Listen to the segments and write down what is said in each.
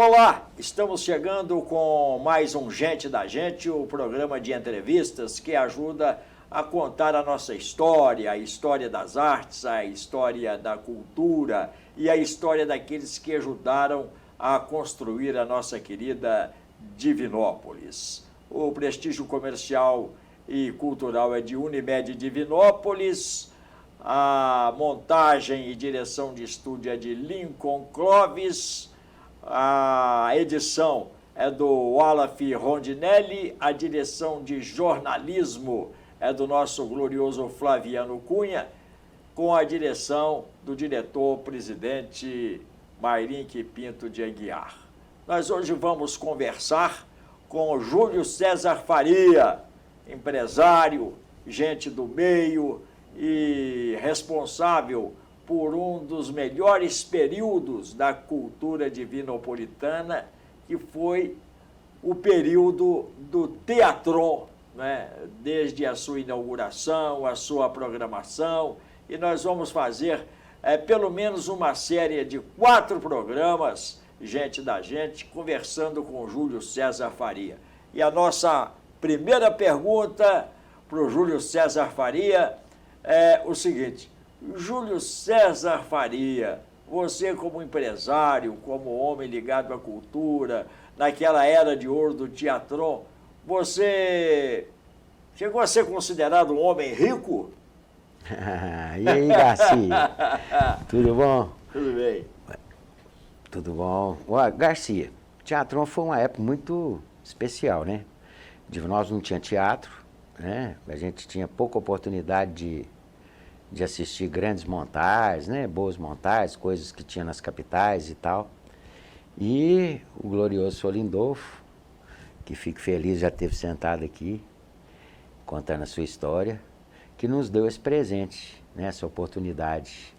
Olá, estamos chegando com mais um Gente da Gente, o programa de entrevistas que ajuda a contar a nossa história, a história das artes, a história da cultura e a história daqueles que ajudaram a construir a nossa querida Divinópolis. O prestígio comercial e cultural é de Unimed Divinópolis, a montagem e direção de estúdio é de Lincoln Clovis, a edição é do Olaf Rondinelli, a direção de jornalismo é do nosso glorioso Flaviano Cunha, com a direção do diretor-presidente Mairink Pinto de Aguiar. Nós hoje vamos conversar com Júlio César Faria, empresário, gente do meio e responsável por um dos melhores períodos da cultura divinopolitana, que foi o período do teatro, né? Desde a sua inauguração, a sua programação, e nós vamos fazer pelo menos uma série de 4 programas, Gente da Gente, conversando com o Júlio César Faria. E a nossa primeira pergunta para o Júlio César Faria é o seguinte: Júlio César Faria, você como empresário, como homem ligado à cultura, naquela era de ouro do teatro, você chegou a ser considerado um homem rico? E aí, Garcia? Tudo bom? Tudo bem. Tudo bom. Ó, Garcia, teatro foi uma época muito especial, né? Nós não tinha teatro, né? A gente tinha pouca oportunidade de assistir grandes montagens, né? Boas montagens, coisas que tinha nas capitais e tal. E o glorioso Sr. Lindolfo, que fico feliz, já esteve sentado aqui, contando a sua história, que nos deu esse presente, né? Essa oportunidade.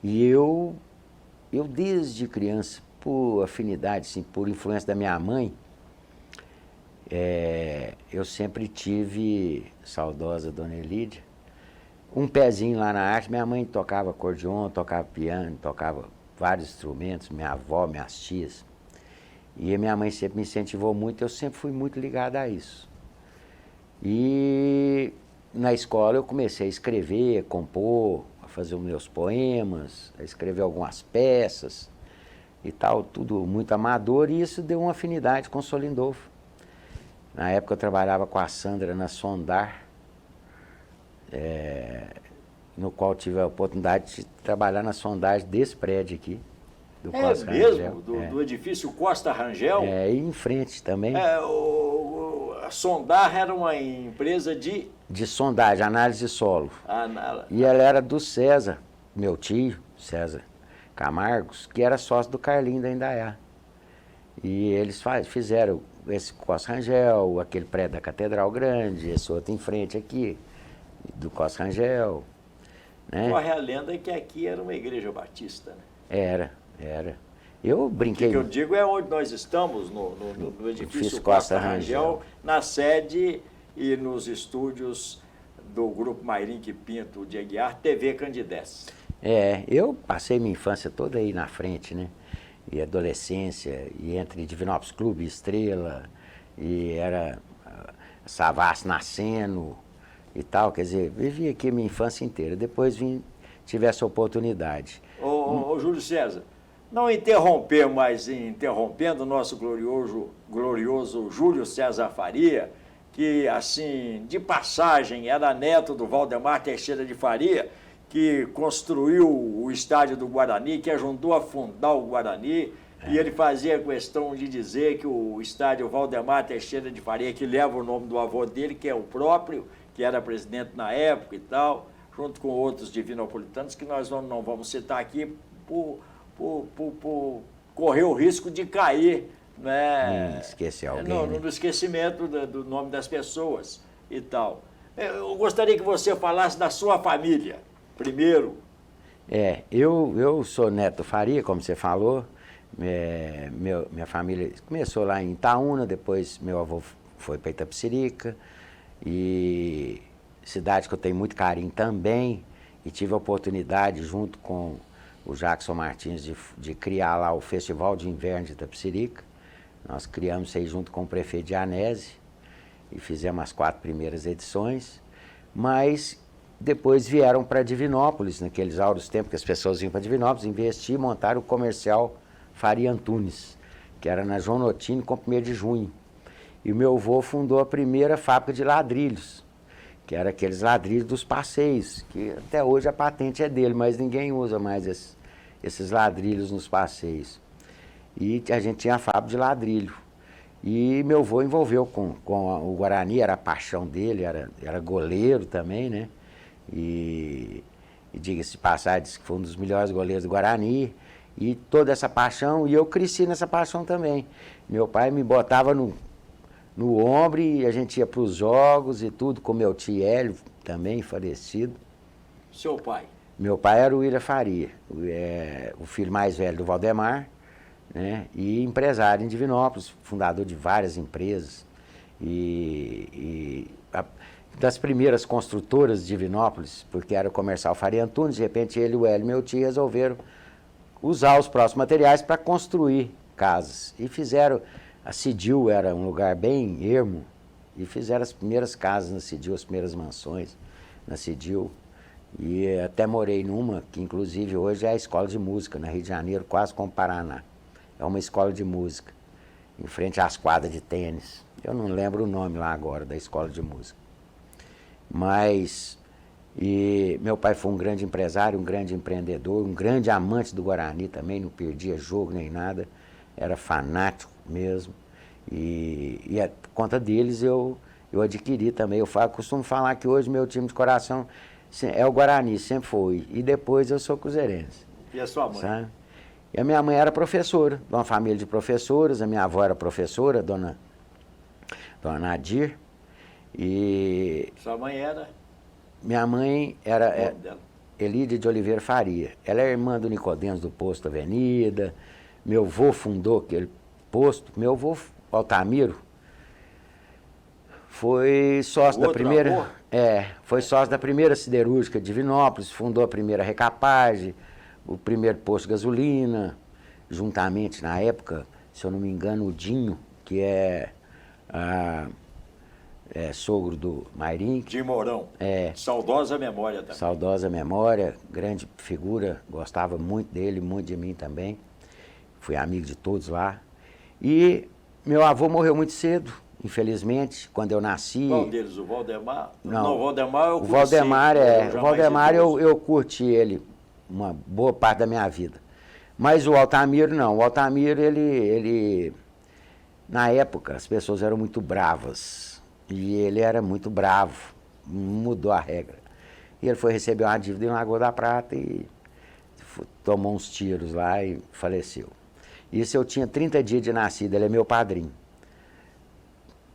E eu desde criança, por afinidade, assim, por influência da minha mãe, eu sempre tive, saudosa Dona Elídia, um pezinho lá na arte. Minha mãe tocava acordeon, tocava piano, tocava vários instrumentos, minha avó, minhas tias. E a minha mãe sempre me incentivou muito, eu sempre fui muito ligado a isso. E na escola eu comecei a escrever, a compor, a fazer os meus poemas, a escrever algumas peças e tal, tudo muito amador, e isso deu uma afinidade com o Sr. Lindolfo. Na época eu trabalhava com a Sandra na Sondar, no qual tive a oportunidade de trabalhar na sondagem desse prédio aqui, do Costa Rangel. Do edifício Costa Rangel? E em frente também. A Sondar era uma empresa de sondagem, análise de solo. E ela era do César, meu tio, César Camargos, que era sócio do Carlinho da Indaiá. E eles fizeram esse Costa Rangel, aquele prédio da Catedral Grande, esse outro em frente aqui, do Costa Rangel, né? Corre a lenda que aqui era uma igreja batista, né? Era. Eu brinquei... O que eu digo é onde nós estamos, no edifício Costa Rangel, na sede e nos estúdios do Grupo Mairink Pinto de Aguiar, TV Candidez. Eu passei minha infância toda aí na frente, né? E adolescência, e entre Divinópolis Clube, Estrela, e era Savassi nascendo e tal, quer dizer, vivi aqui a minha infância inteira. Depois tive essa oportunidade. Ô Júlio César, não interromper, mas interrompendo o nosso glorioso Júlio César Faria, que, assim, de passagem, era neto do Valdemar Teixeira de Faria, que construiu o estádio do Guarani, que ajudou a fundar o Guarani, e ele fazia questão de dizer que o estádio Valdemar Teixeira de Faria, que leva o nome do avô dele, que é o próprio, que era presidente na época e tal, junto com outros divinopolitanos, que nós não vamos citar aqui por correr o risco de cair, né? Esquecer alguém, no esquecimento do nome das pessoas e tal. Eu gostaria que você falasse da sua família, primeiro. Eu sou neto Faria, como você falou. Minha família começou lá em Itaúna, depois meu avô foi para Itapecerica, e cidade que eu tenho muito carinho também, e tive a oportunidade, junto com o Jackson Martins de criar lá o Festival de Inverno de Itapecerica. Nós criamos isso aí junto com o prefeito de Anésio e fizemos as 4 primeiras edições, mas depois vieram para Divinópolis, naqueles áureos tempos que as pessoas iam para Divinópolis, investir e montaram o comercial Faria Antunes, que era na João Notini com 1º de junho. E o meu avô fundou a primeira fábrica de ladrilhos, que era aqueles ladrilhos dos passeios, que até hoje a patente é dele, mas ninguém usa mais esses ladrilhos nos passeios. E a gente tinha a fábrica de ladrilho. E meu avô envolveu com o Guarani, era a paixão dele, era goleiro também, né? E diga-se de passagem, disse que foi um dos melhores goleiros do Guarani. E toda essa paixão, e eu cresci nessa paixão também. Meu pai me botava no ombro e a gente ia para os jogos e tudo, com meu tio Hélio, também falecido. Seu pai? Meu pai era o William Faria, o filho mais velho do Valdemar, né? E empresário em Divinópolis, fundador de várias empresas. Das primeiras construtoras de Divinópolis, porque era o comercial Faria Antunes, de repente ele, o Hélio e meu tio resolveram usar os próprios materiais para construir casas. E fizeram, a Cidil era um lugar bem ermo, e fizeram as primeiras casas na Cidil, as primeiras mansões na Cidil. E até morei numa, que inclusive hoje é a escola de música, na Rio de Janeiro, quase como Paraná. É uma escola de música, em frente às quadras de tênis. Eu não lembro o nome lá agora, da escola de música. Mas, meu pai foi um grande empresário, um grande empreendedor, um grande amante do Guarani também, não perdia jogo nem nada, era fanático mesmo. E a conta deles eu adquiri também. Costumo falar que hoje meu time de coração é o Guarani, sempre foi. E depois eu sou cruzeirense. E a sua mãe? Sabe? E a minha mãe era professora, de uma família de professoras. A minha avó era professora, dona Nadir. E sua mãe era? Minha mãe era Elídia de Oliveira Faria. Ela é irmã do Nicodemos do Posto Avenida. Meu avô fundou aquele posto. Meu avô, Altamiro, foi sócio da primeira... Avô? Foi sócio da primeira siderúrgica de Divinópolis, fundou a primeira recapagem, o primeiro posto de gasolina, juntamente, na época, se eu não me engano, o Dinho, que é sogro do Mairim. De Mourão. Saudosa memória também. Saudosa memória, grande figura, gostava muito dele, muito de mim também. Fui amigo de todos lá. E meu avô morreu muito cedo, infelizmente, quando eu nasci. Qual deles? O Valdemar? Não, o Valdemar eu o Valdemar conheci, o Valdemar eu curti ele uma boa parte da minha vida. Mas o Altamiro não. O Altamiro, ele na época, as pessoas eram muito bravas. E ele era muito bravo. Mudou a regra. E ele foi receber uma dívida em Lagoa da Prata e tomou uns tiros lá e faleceu. Isso eu tinha 30 dias de nascido, ele é meu padrinho.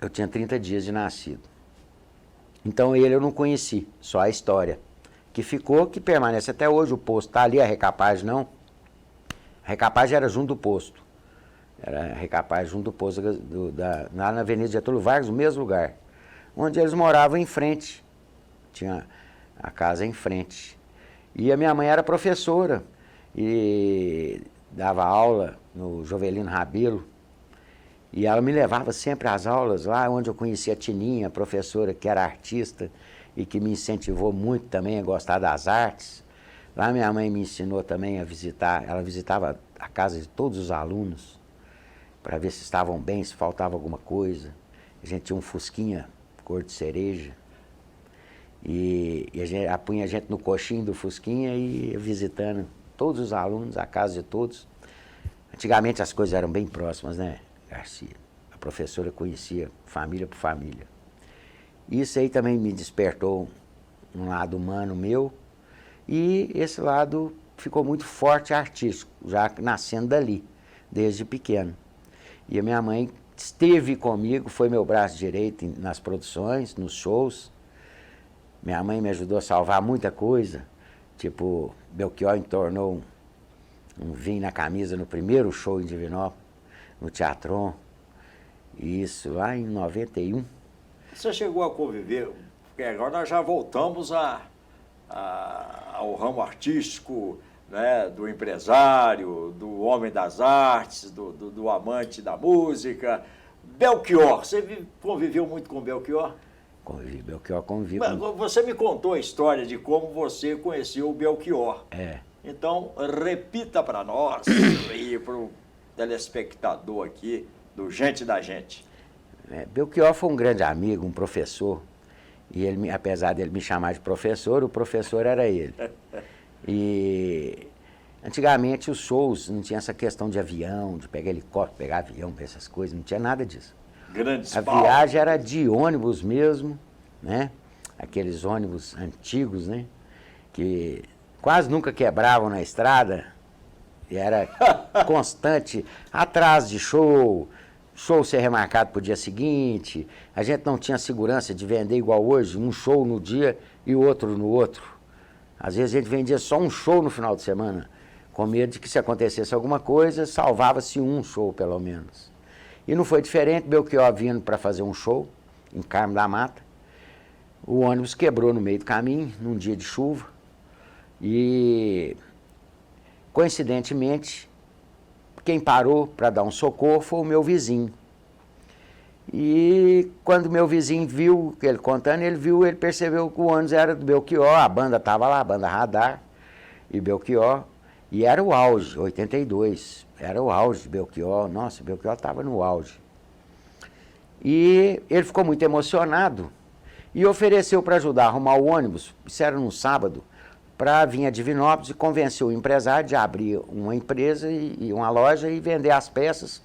Eu tinha 30 dias de nascido. Então ele eu não conheci, só a história. Que ficou, que permanece até hoje, o posto está ali, a recapagem não. A recapagem era junto do posto. Era a recapagem junto do posto, lá na Avenida Getúlio Vargas, no mesmo lugar. Onde eles moravam em frente. Tinha a casa em frente. E a minha mãe era professora e dava aula no Jovelino Rabelo. E ela me levava sempre às aulas lá, onde eu conhecia a Tininha, a professora que era artista e que me incentivou muito também a gostar das artes. Lá minha mãe me ensinou também a visitar, ela visitava a casa de todos os alunos para ver se estavam bem, se faltava alguma coisa. A gente tinha um fusquinha cor de cereja e a gente punha a gente no coxinho do fusquinha e ia visitando todos os alunos, a casa de todos. Antigamente as coisas eram bem próximas, né, Garcia? A professora conhecia família por família. Isso aí também me despertou um lado humano meu e esse lado ficou muito forte artístico, já nascendo dali, desde pequeno. E a minha mãe esteve comigo, foi meu braço direito nas produções, nos shows. Minha mãe me ajudou a salvar muita coisa, tipo, Belchior entornou um vinho na camisa no primeiro show em Divinópolis, no Teatron, isso lá em 91. Você chegou a conviver, porque agora nós já voltamos ao ramo artístico, né, do empresário, do homem das artes, do amante da música. Belchior, você conviveu muito com Belchior? Convivi, Belchior convivi. Você me contou a história de como você conheceu o Belchior. É. Então, repita para nós e para o telespectador aqui do Gente da Gente. Belchior foi um grande amigo, um professor. E ele, apesar dele me chamar de professor, o professor era ele. E antigamente os shows não tinha essa questão de avião, de pegar helicóptero, pegar avião, essas coisas, não tinha nada disso. Grandes A viagem era de ônibus mesmo, né? Aqueles ônibus antigos, né? Que quase nunca quebravam na estrada. E era constante, atraso de show ser remarcado para o dia seguinte. A gente não tinha segurança de vender igual hoje, um show no dia e o outro no outro. Às vezes a gente vendia só um show no final de semana, com medo de que se acontecesse alguma coisa, salvava-se um show pelo menos. E não foi diferente, Belchior vindo para fazer um show em Carmo da Mata. O ônibus quebrou no meio do caminho, num dia de chuva. E, coincidentemente, quem parou para dar um socorro foi o meu vizinho. E quando meu vizinho viu, ele contando, ele percebeu que o ônibus era do Belchior, a banda estava lá, a banda Radar e Belchior, e era o auge, 82, era o auge de Belchior, nossa, Belchior estava no auge. E ele ficou muito emocionado e ofereceu para ajudar a arrumar o ônibus, isso era num sábado, para vir a Divinópolis e convenceu o empresário de abrir uma empresa e uma loja e vender as peças.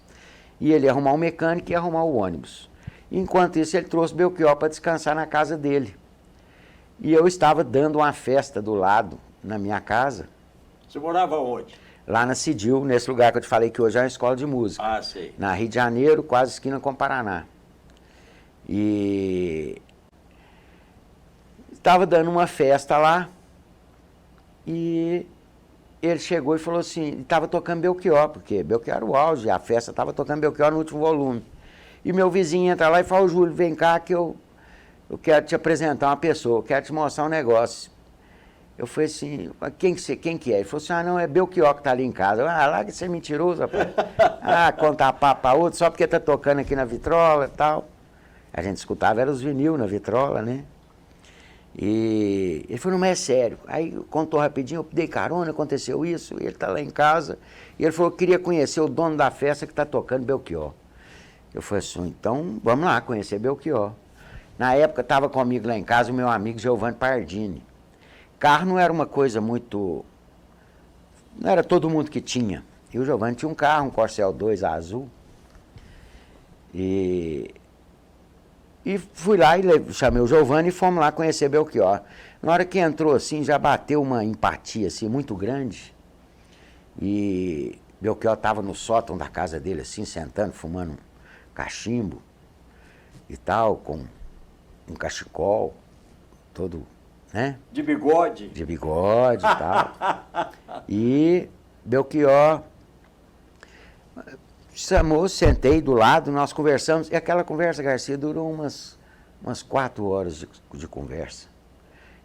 E ele ia arrumar um mecânico e ia arrumar o ônibus. Enquanto isso, ele trouxe Belchior para descansar na casa dele. E eu estava dando uma festa do lado, na minha casa. Você morava onde? Lá na Cidil, nesse lugar que eu te falei que hoje é uma escola de música. Ah, sei. Na Rio de Janeiro, quase esquina com Paraná. E estava dando uma festa lá. E ele chegou e falou assim, estava tocando Belchior, porque Belchior era o auge, a festa estava tocando Belchior no último volume. E meu vizinho entra lá e fala, Júlio, vem cá que eu quero te apresentar uma pessoa, eu quero te mostrar um negócio. Eu falei assim, quem que é? Ele falou assim, não, é Belchior que está ali em casa. Lá que você é mentiroso, rapaz. Contar papo para outro, só porque está tocando aqui na vitrola e tal. A gente escutava, era os vinil na vitrola, né? E ele falou, não, mas é sério. Aí contou rapidinho, eu dei carona, aconteceu isso, ele está lá em casa. E ele falou que queria conhecer o dono da festa que está tocando Belchior. Eu falei assim, então vamos lá conhecer Belchior. Na época estava comigo lá em casa o meu amigo Giovanni Pardini. Carro não era uma coisa muito... Não era todo mundo que tinha. E o Giovanni tinha um carro, um Corcel 2 azul. E fui lá e chamei o Giovanni e fomos lá conhecer Belchior. Na hora que entrou assim, já bateu uma empatia assim, muito grande. E Belchior estava no sótão da casa dele, assim, sentando, fumando um cachimbo e tal, com um cachecol, todo, né? De bigode? De bigode e tal. E Belchior chamou, sentei do lado, nós conversamos, e aquela conversa, Garcia, durou umas 4 horas de conversa.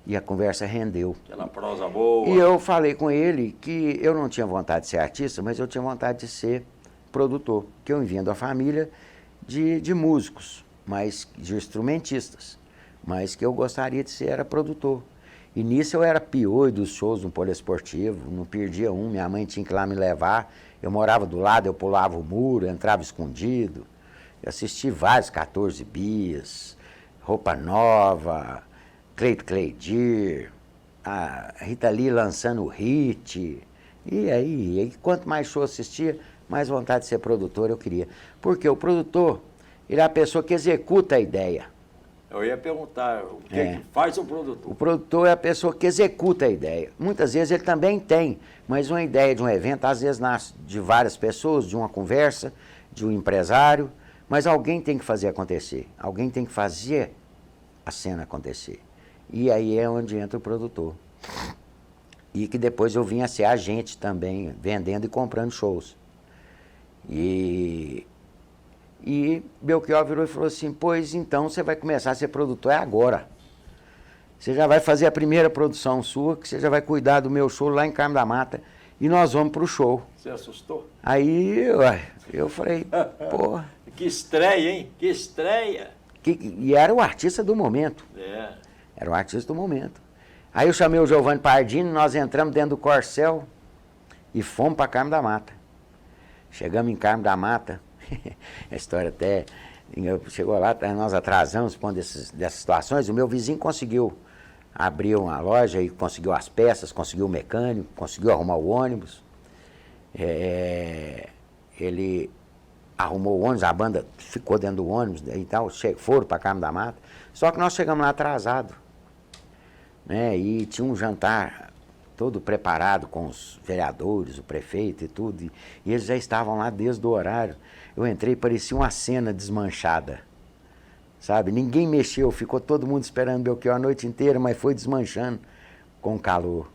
E a conversa rendeu. Aquela prosa boa. E eu falei com ele que eu não tinha vontade de ser artista, mas eu tinha vontade de ser produtor, que eu vim de uma família de músicos, mas de instrumentistas, mas que eu gostaria de ser era produtor. E nisso eu era pior dos shows no poliesportivo, não perdia um, minha mãe tinha que ir lá me levar, eu morava do lado, eu pulava o muro, entrava escondido, eu assisti vários 14 Bias, Roupa Nova, Cleito Cleidir, a Rita Lee lançando o hit, e aí quanto mais show assistia, mais vontade de ser produtor eu queria. Porque o produtor, ele é a pessoa que executa a ideia. Eu ia perguntar, o que faz o produtor? O produtor é a pessoa que executa a ideia. Muitas vezes ele também tem, mas uma ideia de um evento, às vezes nasce de várias pessoas, de uma conversa, de um empresário, mas alguém tem que fazer acontecer, alguém tem que fazer a cena acontecer. E aí é onde entra o produtor. E que depois eu vim a ser agente também, vendendo e comprando shows. E Belchior virou e falou assim, pois então você vai começar a ser produtor agora. você já vai fazer a primeira produção sua, que você já vai cuidar do meu show lá em Carmo da Mata, e nós vamos pro show. Você assustou? Aí, eu falei, pô... Que estreia, hein? Que estreia! E era o artista do momento. É. Era o artista do momento. Aí eu chamei o Giovanni Pardini, nós entramos dentro do Corcel e fomos para Carmo da Mata. Chegamos em Carmo da Mata, a história até... Chegou lá, nós atrasamos por dessas situações, o meu vizinho conseguiu abrir uma loja e conseguiu as peças, conseguiu o mecânico, conseguiu arrumar o ônibus. Ele arrumou o ônibus, a banda ficou dentro do ônibus e tal, foram para Carmo da Mata. Só que nós chegamos lá atrasado, né? E tinha um jantar todo preparado com os vereadores, o prefeito e tudo, e eles já estavam lá desde o horário. Eu entrei, parecia uma cena desmanchada, sabe? Ninguém mexeu, ficou todo mundo esperando Belchior a noite inteira, mas foi desmanchando com o calor.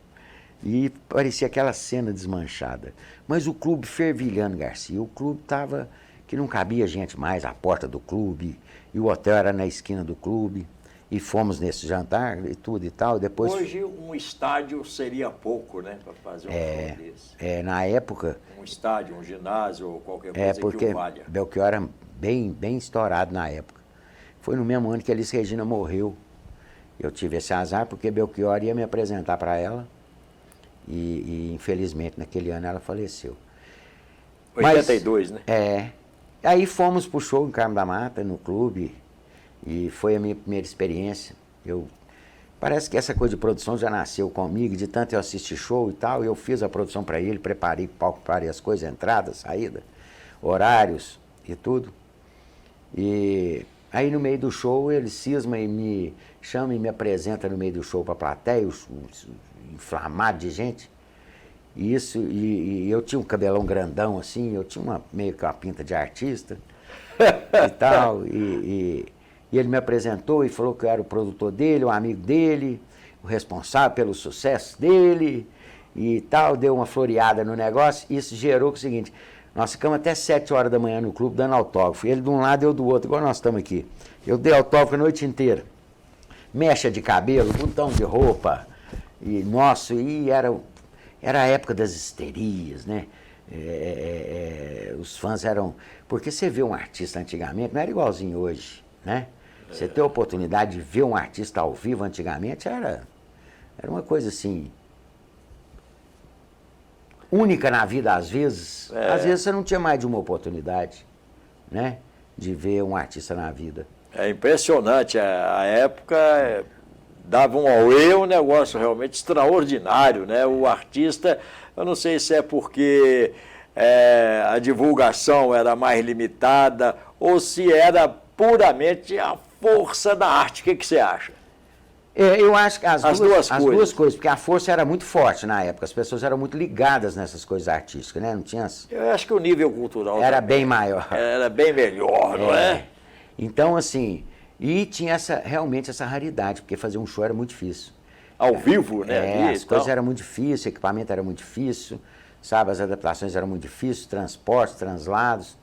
E parecia aquela cena desmanchada. Mas o clube fervilhando, Garcia, o clube estava que não cabia gente mais, a porta do clube, e o hotel era na esquina do clube, e fomos nesse jantar e tudo e tal. Depois... Hoje um estádio seria pouco, né, para fazer um show desse. Na época... Um estádio, um ginásio ou qualquer coisa porque que o valha. Belchior era bem estourado na época. Foi no mesmo ano que a Elis Regina morreu. Eu tive esse azar porque Belchior ia me apresentar para ela e infelizmente naquele ano ela faleceu. 82, né? Aí fomos pro show em Carmo da Mata, no clube, e foi a minha primeira experiência. Parece que essa coisa de produção já nasceu comigo, de tanto eu assistir show e tal, eu fiz a produção para ele, preparei o palco, preparei as coisas, entrada, saída, horários e tudo. E aí no meio do show ele cisma e me chama e me apresenta no meio do show para a plateia, inflamado de gente. E eu tinha um cabelão grandão assim, eu tinha meio que uma pinta de artista e tal, e ele me apresentou e falou que eu era o produtor dele, o amigo dele, o responsável pelo sucesso dele e tal, deu uma floreada no negócio. Isso gerou o seguinte, nós ficamos até 7 horas da manhã no clube dando autógrafo, ele de um lado e eu do outro, igual nós estamos aqui. Eu dei autógrafo a noite inteira, mecha de cabelo, botão de roupa, e nossa, e era a época das histerias, né? Os fãs eram... Porque você vê um artista antigamente, não era igualzinho hoje, né? Você ter a oportunidade de ver um artista ao vivo antigamente era uma coisa assim... única na vida, às vezes. Às vezes você não tinha mais de uma oportunidade, né? De ver um artista na vida. É impressionante, a época... dava um auê, um negócio realmente extraordinário, né? O artista, eu não sei se é porque a divulgação era mais limitada ou se era puramente a força da arte. O que você acha? Eu acho que as duas coisas, porque a força era muito forte na época, as pessoas eram muito ligadas nessas coisas artísticas, né? Não tinha... Eu acho que o nível cultural era bem maior. Era bem melhor, não é? Então, assim... E tinha realmente essa raridade, porque fazer um show era muito difícil. Ao vivo, né? As coisas eram muito difíceis, o equipamento era muito difícil, sabe? As adaptações eram muito difíceis, transportes, translados,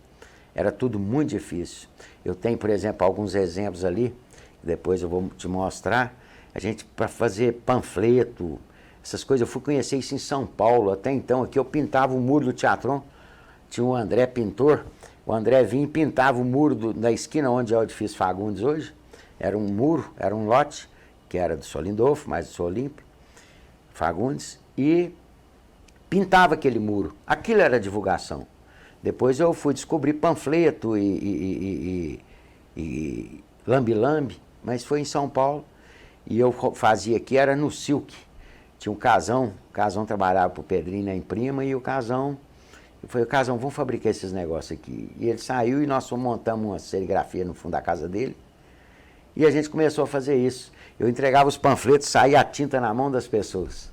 era tudo muito difícil. Eu tenho, por exemplo, alguns exemplos ali, depois eu vou te mostrar. A gente, para fazer panfleto, essas coisas, eu fui conhecer isso em São Paulo. Até então, aqui eu pintava o muro do Teatron, tinha o André pintor. O André vinha e pintava o muro da esquina onde é o edifício Fagundes hoje. Era um muro, era um lote, que era do Solindolfo, mais do Solímpio, Fagundes, e pintava aquele muro. Aquilo era divulgação. Depois eu fui descobrir panfleto e lambe-lambe, mas foi em São Paulo. E eu fazia aqui, era no Silk. Tinha um Casão, o Casão trabalhava para o Pedrinho na Imprima, e o Casão... Eu falei, Casão, vamos fabricar esses negócios aqui. E ele saiu e nós montamos uma serigrafia no fundo da casa dele. E a gente começou a fazer isso. Eu entregava os panfletos, saía a tinta na mão das pessoas.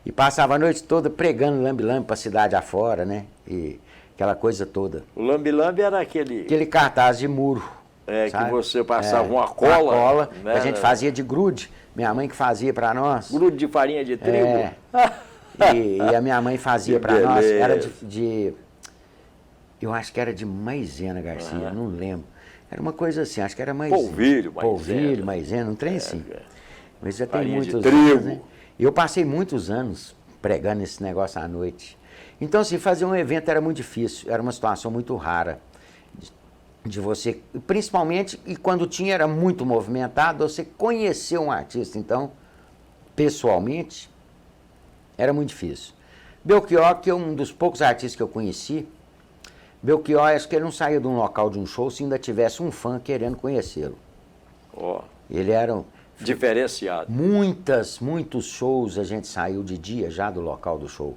E passava a noite toda pregando lambe-lambe para a cidade afora, né? E aquela coisa toda. O lambe-lambe era aquele... Aquele cartaz de muro. Que você passava uma cola. Né? A gente fazia de grude. Minha mãe que fazia para nós. Grude de farinha de trigo. E a minha mãe fazia para nós, era eu acho que era de maisena, Garcia, não lembro. Era uma coisa assim, acho que era maisena. Polvilho, maisena, um trem assim. Mas já tem Farinha de muitos trigo. anos, né? E eu passei muitos anos pregando esse negócio à noite. Então, assim, fazer um evento era muito difícil, era uma situação muito rara de você, principalmente, e quando tinha era muito movimentado, você conhecer um artista. Então, pessoalmente, era muito difícil. Belchior, que é um dos poucos artistas que eu conheci, Belchior, acho que ele não saía de um local de um show se ainda tivesse um fã querendo conhecê-lo. Ó, Ele era diferenciado. muitos shows a gente saiu de dia já do local do show,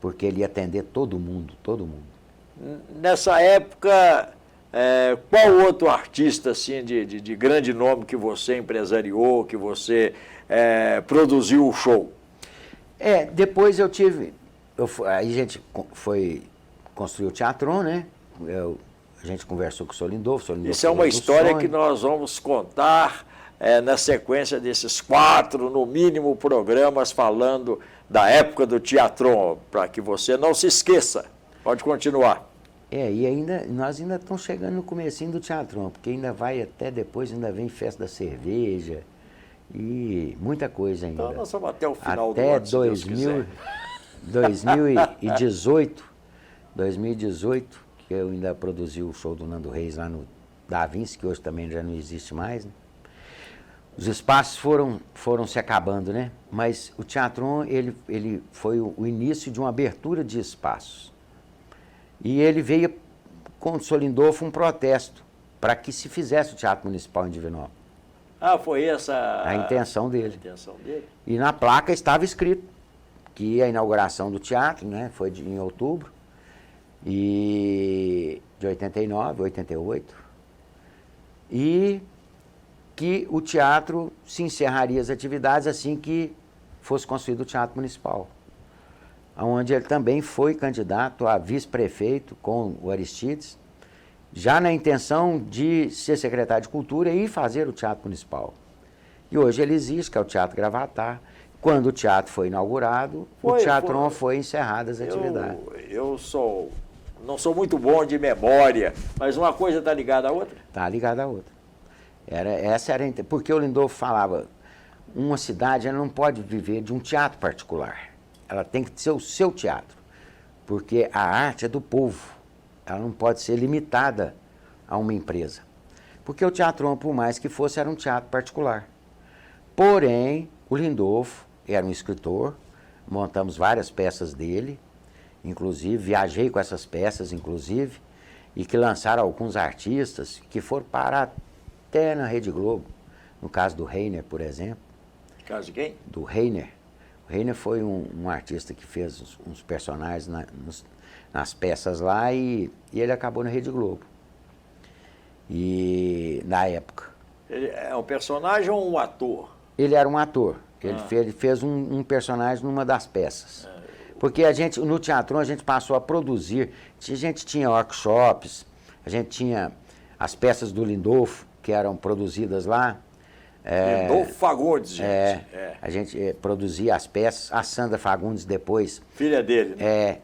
porque ele ia atender todo mundo, todo mundo. Nessa época, qual outro artista assim, de grande nome que você empresariou, que você produziu o show? Depois eu tive, aí a gente foi construir o Teatron, né? A gente conversou com o Solindolfo. Isso é uma história que nós vamos contar na sequência desses 4, no mínimo, programas falando da época do Teatron, para que você não se esqueça. Pode continuar. E nós ainda estamos chegando no comecinho do Teatron, porque ainda vai até depois, ainda vem festa da cerveja e muita coisa ainda. Então nós vamos até o final até do ano, se Deus quiser. 2018, que eu ainda produzi o show do Nando Reis lá no Da Vinci, que hoje também já não existe mais, né? Os espaços foram se acabando, né? Mas o Teatron, ele foi o início de uma abertura de espaços. E ele veio com o Solindolfo um protesto para que se fizesse o Teatro Municipal em Divinópolis. Ah, foi essa a intenção dele. A intenção dele. E na placa estava escrito que a inauguração do teatro, né, foi em outubro de 89, 88, e que o teatro se encerraria as atividades assim que fosse construído o Teatro Municipal, onde ele também foi candidato a vice-prefeito com o Aristides, já na intenção de ser secretário de Cultura e fazer o Teatro Municipal. E hoje ele existe, que é o Teatro Gravatar. Quando o teatro foi inaugurado, o Teatron foi encerrado as atividades. Eu não sou muito bom de memória, mas uma coisa está ligada à outra? Está ligada à outra. Porque o Lindolfo falava, uma cidade ela não pode viver de um teatro particular. Ela tem que ser o seu teatro, porque a arte é do povo. Ela não pode ser limitada a uma empresa. Porque o Teatron, por mais que fosse, era um teatro particular. Porém, o Lindolfo era um escritor, montamos várias peças dele, inclusive, viajei com essas peças, inclusive, e que lançaram alguns artistas que foram parar até na Rede Globo. No caso do Reiner, por exemplo. No caso de quem? Do Reiner. O Reiner foi um artista que fez uns personagens nas peças lá e ele acabou na Rede Globo. E na época. Ele é um personagem ou um ator? Ele era um ator. Ele fez um personagem numa das peças. Porque no Teatron a gente passou a produzir, a gente tinha workshops, a gente tinha as peças do Lindolfo, que eram produzidas lá. Lindolfo Fagundes, gente. A gente produzia as peças. A Sandra Fagundes depois... Filha dele, né?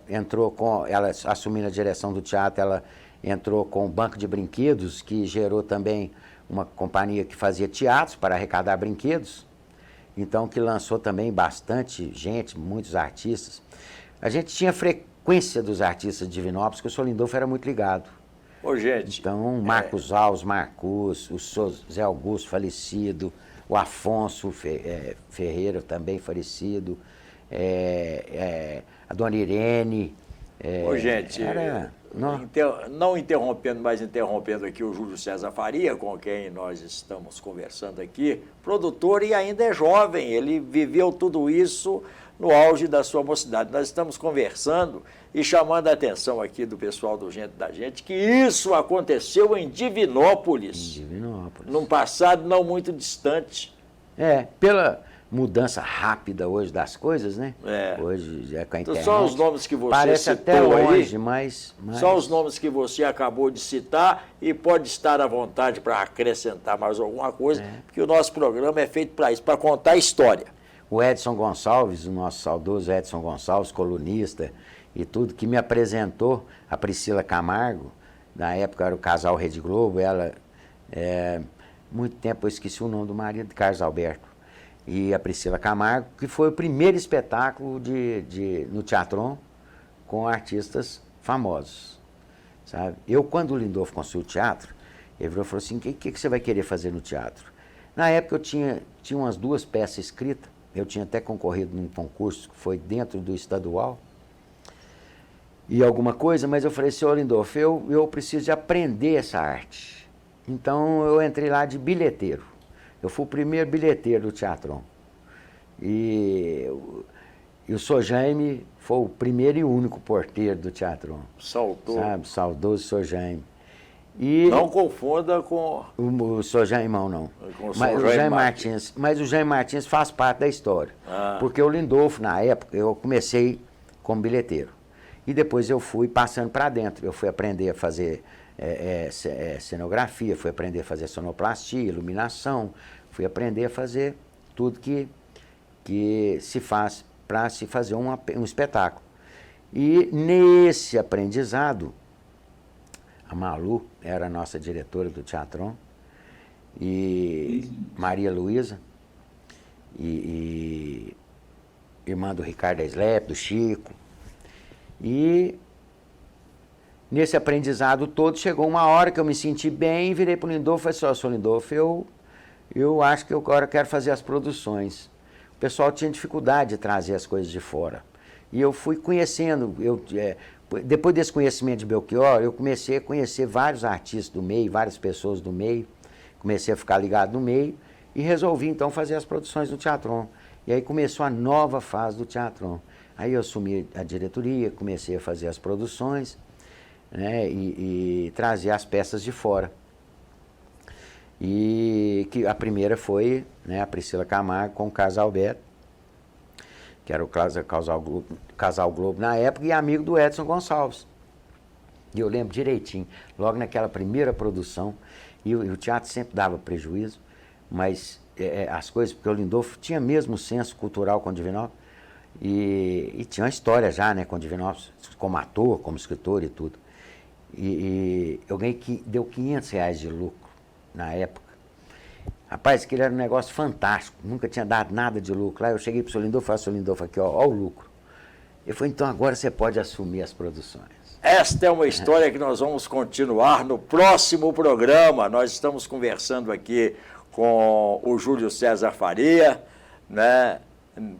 Ela assumindo a direção do teatro, ela entrou com o Banco de Brinquedos, que gerou também uma companhia que fazia teatros para arrecadar brinquedos. Então, que lançou também bastante gente, muitos artistas. A gente tinha frequência dos artistas de Divinópolis, que o Solindolfo era muito ligado. Ô, gente. Então, Marcos Alves, Marcus, o Zé Augusto falecido, o Afonso Ferreira também falecido, a Dona Irene. Ô, gente, não interrompendo, mas interrompendo aqui o Júlio César Faria, com quem nós estamos conversando aqui, produtor e ainda é jovem, ele viveu tudo isso no auge da sua mocidade. Nós estamos conversando e chamando a atenção aqui do pessoal do Gente da Gente, que isso aconteceu em Divinópolis. Num passado não muito distante. Pela mudança rápida hoje das coisas, né? Hoje com a internet. Só os nomes que você parece citou até longe, aí, mas... Só os nomes que você acabou de citar e pode estar à vontade para acrescentar mais alguma coisa, porque o nosso programa é feito para isso, para contar a história. O Edson Gonçalves, o nosso saudoso Edson Gonçalves, colunista e tudo, que me apresentou a Priscila Camargo, na época era o casal Rede Globo, ela, muito tempo eu esqueci o nome do marido, de Carlos Alberto. e a Priscila Camargo, que foi o primeiro espetáculo no Teatron com artistas famosos, sabe? Eu, quando o Lindolfo construiu o teatro, ele falou assim, o que você vai querer fazer no teatro? Na época eu tinha umas 2 peças escritas, eu tinha até concorrido num concurso que foi dentro do estadual, e alguma coisa, mas eu falei assim, ô Lindolfo, eu preciso de aprender essa arte. Então eu entrei lá de bilheteiro. Eu fui o primeiro bilheteiro do Teatron. E o Sr. Jaime foi o primeiro e único porteiro do Teatron. Saudoso. Sabe? Saudoso Sr. Jaime. E não confunda com... O Sr. Jaimão, não. Com o Mas Sr. Jaime Martins. Mas o Jaime Martins faz parte da história. Porque o Lindolfo, na época, eu comecei como bilheteiro. E depois eu fui passando para dentro. Eu fui aprender a fazer cenografia, fui aprender a fazer sonoplastia, iluminação, fui aprender a fazer tudo que se faz para se fazer um espetáculo. E nesse aprendizado, a Malu era a nossa diretora do Teatron, e Maria Luísa, e irmã do Ricardo Slep, do Chico. E nesse aprendizado todo, chegou uma hora que eu me senti bem, virei para o Lindolfo e falei assim, ó, Sr. Lindolfo, eu acho que eu agora quero fazer as produções. O pessoal tinha dificuldade de trazer as coisas de fora. E eu fui conhecendo, depois desse conhecimento de Belchior, eu comecei a conhecer vários artistas do meio, várias pessoas do meio, comecei a ficar ligado no meio e resolvi então fazer as produções do Teatron. E aí começou a nova fase do Teatron. Aí eu assumi a diretoria, comecei a fazer as produções, né, e trazer as peças de fora. E que a primeira foi, né, a Priscila Camargo com o Casal Beto, que era o Casal Globo na época, e amigo do Edson Gonçalves. E eu lembro direitinho, logo naquela primeira produção, e o teatro sempre dava prejuízo, mas as coisas, porque o Lindolfo tinha mesmo senso cultural com o Divinópolis, e tinha uma história já, né, com o Divinópolis, como ator, como escritor e tudo. E eu ganhei deu R$500 de lucro na época. Rapaz, aquilo era um negócio fantástico, nunca tinha dado nada de lucro. Lá eu cheguei para o Sr. Lindolfo e falei, Sr. Lindolfo, aqui, ó o lucro. Ele falou, então agora você pode assumir as produções. Esta é uma história que nós vamos continuar no próximo programa. Nós estamos conversando aqui com o Júlio César Faria, né?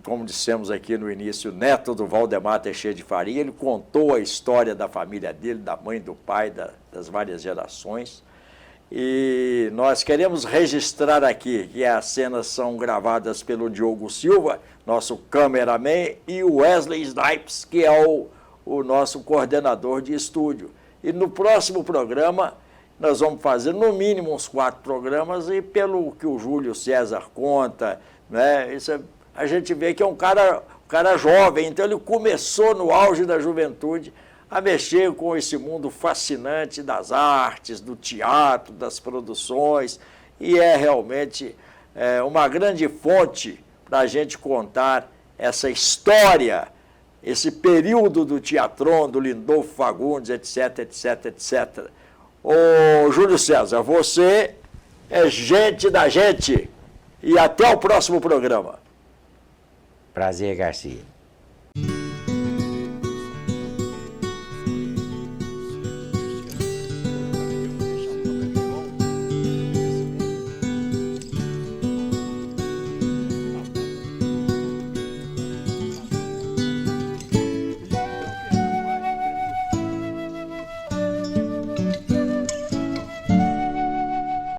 Como dissemos aqui no início, neto do Valdemar Teixeira de Faria. Ele contou a história da família dele, da mãe, do pai, das várias gerações. E nós queremos registrar aqui que as cenas são gravadas pelo Diogo Silva, nosso cameraman, e o Wesley Snipes, que é o nosso coordenador de estúdio. E no próximo programa, nós vamos fazer no mínimo uns 4 programas, e pelo que o Júlio César conta, né, a gente vê que é um cara jovem, então ele começou no auge da juventude a mexer com esse mundo fascinante das artes, do teatro, das produções, e é realmente uma grande fonte para a gente contar essa história, esse período do Teatron, do Lindolfo Fagundes, etc, etc, etc. Ô Júlio César, você é gente da gente, e até o próximo programa. Prazer, Garcia.